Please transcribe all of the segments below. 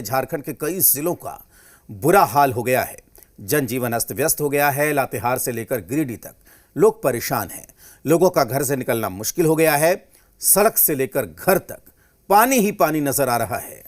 झारखंड के कई जिलों का बुरा हाल हो गया है। जनजीवन अस्त व्यस्त हो गया है। लातेहार से लेकर गिरिडीह तक लोग परेशान हैं। लोगों का घर से निकलना मुश्किल हो गया है। सड़क से लेकर घर तक पानी ही पानी नजर आ रहा है।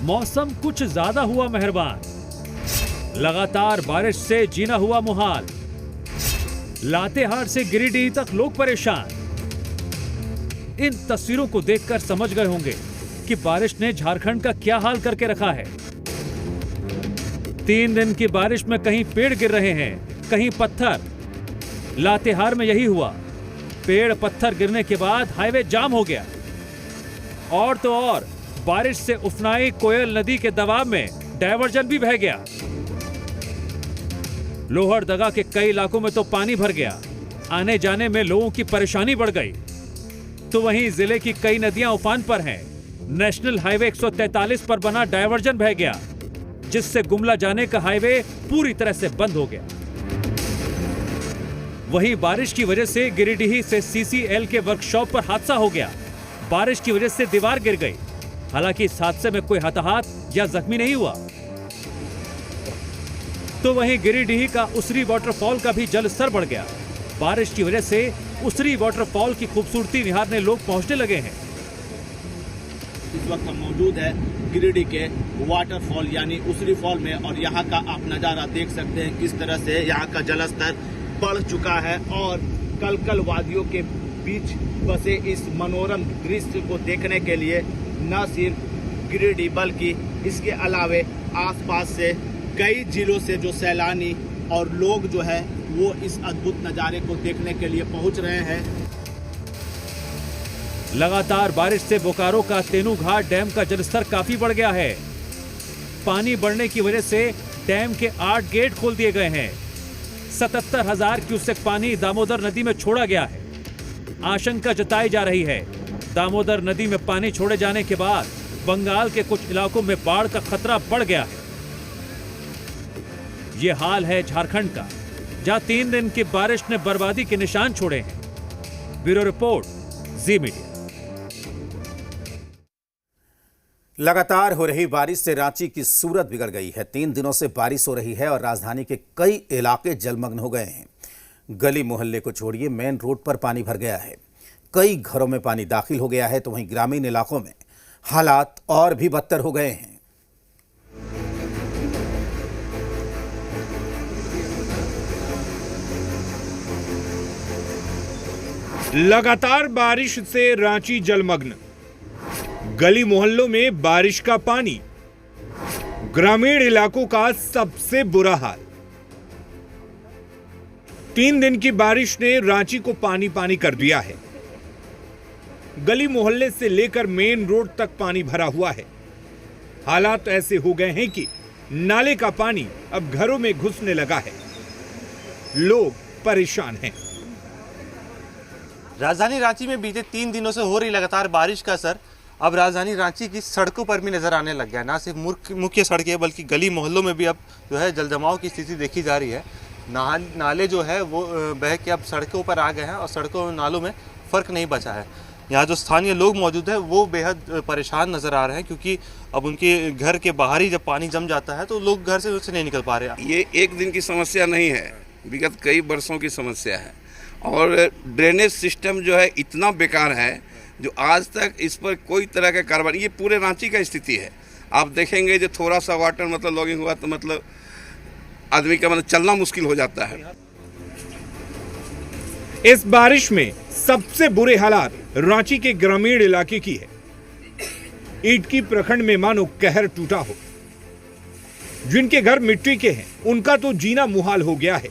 मौसम कुछ ज्यादा हुआ मेहरबान। लगातार बारिश से जीना हुआ मुहाल। लातेहार से गिरिडीह तक लोग परेशान। इन तस्वीरों को देखकर समझ गए होंगे कि बारिश ने झारखंड का क्या हाल करके रखा है। 3 दिन की बारिश में कहीं पेड़ गिर रहे हैं, कहीं पत्थर। लातेहार में यही हुआ। पेड़ पत्थर गिरने के बाद हाईवे जाम हो गया। और तो और बारिश से उफनाई कोयल नदी के दबाव में डायवर्जन भी बह गया। लोहरदगा के कई इलाकों में तो पानी भर गया। आने जाने में लोगों की परेशानी बढ़ गई। तो वहीं जिले की कई नदियां उफान पर हैं। नेशनल हाईवे 143 पर बना डायवर्जन बह गया, जिससे गुमला जाने का हाईवे पूरी तरह से बंद हो गया। वहीं बारिश की वजह से गिरिडीह से CCL के वर्कशॉप पर हादसा हो गया। बारिश की वजह से दीवार गिर गई। हालांकि इस हादसे में कोई हताहत या जख्मी नहीं हुआ। तो वहीं गिरिडीह का उसरी वाटरफॉल का भी जल स्तर बढ़ गया। बारिश की वजह से उसरी वाटरफॉल की खूबसूरती निहारने लोग पहुंचने लगे हैं। इस वक्त हम मौजूद है गिरिडीह के वाटरफॉल यानी उसरी फॉल में, और यहाँ का आप नज़ारा देख सकते हैं किस तरह से यहाँ का जलस्तर बढ़ चुका है। और कलकल वादियों के बीच बसे इस मनोरम दृश्य को देखने के लिए न सिर्फ गिरिडीह बल्कि इसके अलावे आसपास से कई जिलों से जो सैलानी और लोग जो है वो इस अद्भुत नज़ारे को देखने के लिए पहुंच रहे हैं। लगातार बारिश से बोकारो का तेनूघाट डैम का जलस्तर काफी बढ़ गया है। पानी बढ़ने की वजह से डैम के 8 गेट खोल दिए गए हैं। 77,000 क्यूसेक पानी दामोदर नदी में छोड़ा गया है। आशंका जताई जा रही है दामोदर नदी में पानी छोड़े जाने के बाद बंगाल के कुछ इलाकों में बाढ़ का खतरा बढ़ गया है। यह हाल है झारखंड का, जहां 3 दिन की बारिश ने बर्बादी के निशान छोड़े हैं। ब्यूरो रिपोर्ट, जी मीडिया। लगातार हो रही बारिश से रांची की सूरत बिगड़ गई है। 3 दिनों से बारिश हो रही है और राजधानी के कई इलाके जलमग्न हो गए हैं। गली मोहल्ले को छोड़िए, मेन रोड पर पानी भर गया है। कई घरों में पानी दाखिल हो गया है। तो वहीं ग्रामीण इलाकों में हालात और भी बदतर हो गए हैं। लगातार बारिश से रांची जलमग्न। गली मोहल्लों में बारिश का पानी। ग्रामीण इलाकों का सबसे बुरा हाल। 3 दिन की बारिश ने रांची को पानी पानी कर दिया है। गली मोहल्ले से लेकर मेन रोड तक पानी भरा हुआ है। हालात ऐसे हो गए हैं कि नाले का पानी अब घरों में घुसने लगा है। लोग परेशान हैं। राजधानी रांची में बीते 3 दिनों से हो रही लगातार बारिश का असर अब राजधानी रांची की सड़कों पर भी नजर आने लग गया है। ना सिर्फ मुख्य सड़कें बल्कि गली मोहल्लों में भी अब जो है जलजमाव की स्थिति देखी जा रही है। नाले जो है वो बह के अब सड़कों पर आ गए हैं और सड़कों और नालों में फ़र्क नहीं बचा है। यहाँ जो स्थानीय लोग मौजूद हैं वो बेहद परेशान नज़र आ रहे हैं, क्योंकि अब उनके घर के बाहर ही जब पानी जम जाता है तो लोग घर से उससे नहीं निकल पा रहे। ये एक दिन की समस्या नहीं है, विगत कई वर्षों की समस्या है। और ड्रेनेज सिस्टम जो है इतना बेकार है जो आज तक इस पर कोई तरह का कार्रवाई, ये पूरे रांची का स्थिति है। आप देखेंगे जो थोड़ा सा वाटर लॉगिंग हुआ तो आदमी का चलना मुश्किल हो जाता है। इस बारिश में सबसे बुरे हालात रांची के ग्रामीण इलाके की है। ईटकी प्रखंड में मानो कहर टूटा हो। जिनके घर मिट्टी के हैं उनका तो जीना मुहाल हो गया है।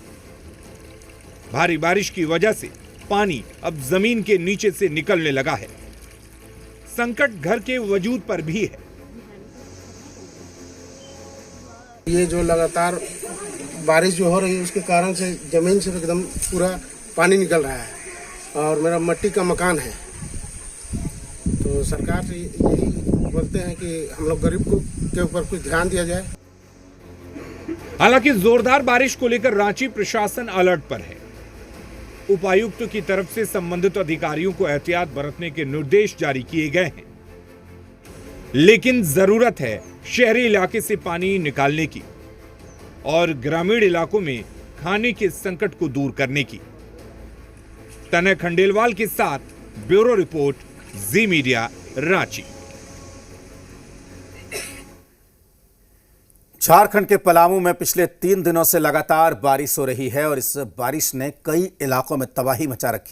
भारी बारिश की वजह से पानी अब जमीन के नीचे से निकलने लगा है। संकट घर के वजूद पर भी है। ये जो लगातार बारिश जो हो रही है उसके कारण से जमीन से एकदम पूरा पानी निकल रहा है और मेरा मिट्टी का मकान है। तो सरकार से यही बोलते हैं कि हम लोग गरीब को के ऊपर कुछ ध्यान दिया जाए। हालांकि जोरदार बारिश को लेकर रांची प्रशासन अलर्ट पर है। उपायुक्त की तरफ से संबंधित अधिकारियों को एहतियात बरतने के निर्देश जारी किए गए हैं, लेकिन जरूरत है शहरी इलाके से पानी निकालने की और ग्रामीण इलाकों में खाने के संकट को दूर करने की। तनय खंडेलवाल के साथ ब्यूरो रिपोर्ट, जी मीडिया, रांची। झारखंड के पलामू में पिछले 3 दिनों से लगातार बारिश हो रही है और इस बारिश ने कई इलाकों में तबाही मचा रखी है।